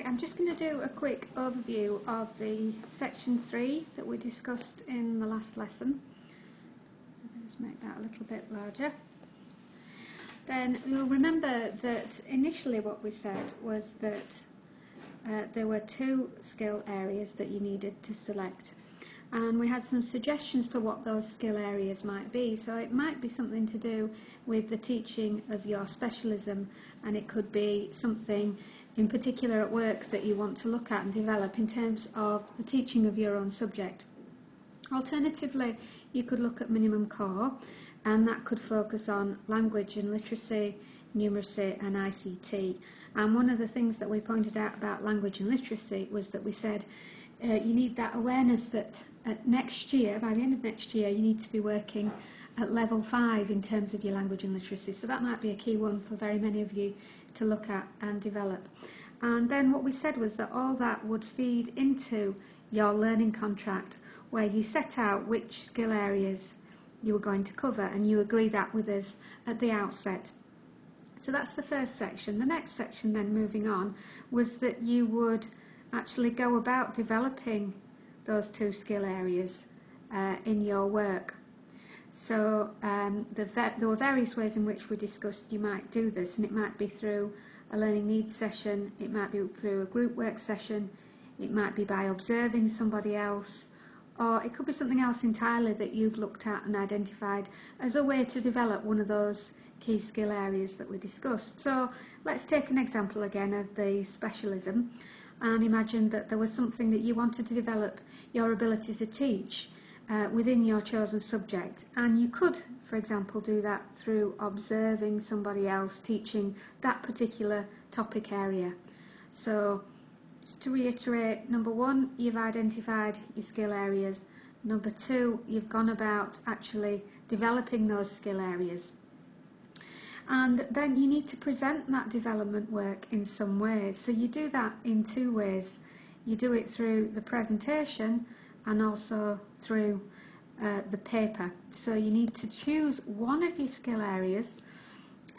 I'm just going to do a quick overview of the section 3 that we discussed in the last lesson. Just make that a little bit larger. Then you'll remember that initially what we said was that there were 2 skill areas that you needed to select, and we had some suggestions for what those skill areas might be. So it might be something to do with the teaching of your specialism, and it could be something in particular at work that you want to look at and develop in terms of the teaching of your own subject. Alternatively, you could look at minimum core, and that could focus on language and literacy, numeracy and ICT. And one of the things that we pointed out about language and literacy was that we said you need that awareness that next year, by the end of next year, you need to be working at level 5 in terms of your language and literacy. So that might be a key one for very many of you to look at and develop. And then what we said was that all that would feed into your learning contract, where you set out which skill areas you were going to cover, and you agree that with us at the outset. So that's the first section. The next section then, moving on, was that you would actually go about developing those 2 skill areas in your work. So there were various ways in which we discussed you might do this, and it might be through a learning needs session, it might be through a group work session, it might be by observing somebody else, or it could be something else entirely that you've looked at and identified as a way to develop one of those key skill areas that we discussed. So let's take an example again of the specialism, and imagine that there was something that you wanted to develop your ability to teach within your chosen subject, and you could, for example, do that through observing somebody else teaching that particular topic area. So just to reiterate, number 1, you've identified your skill areas. Number 2, you've gone about actually developing those skill areas. And then you need to present that development work in some way. So you do that in 2 ways. You do it through the presentation and also through the paper. So you need to choose one of your skill areas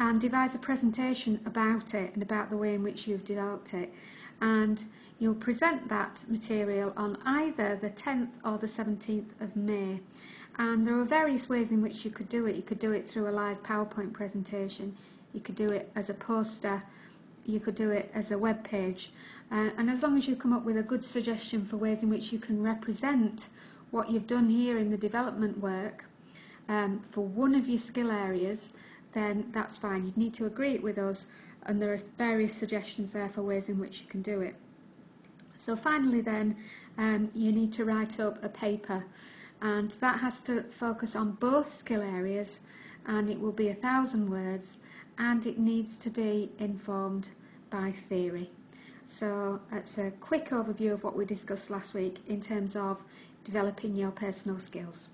and devise a presentation about it and about the way in which you've developed it. And you'll present that material on either the 10th or the 17th of May. And there are various ways in which you could do it. You could do it through a live PowerPoint presentation, you could do it as a poster, you could do it as a web page. And as long as you come up with a good suggestion for ways in which you can represent what you've done here in the development work for one of your skill areas, then that's fine. You'd need to agree it with us, and there are various suggestions there for ways in which you can do it. So finally then, you need to write up a paper, and that has to focus on both skill areas, and it will be 1,000 words, and it needs to be informed by theory. So that's a quick overview of what we discussed last week in terms of developing your personal skills.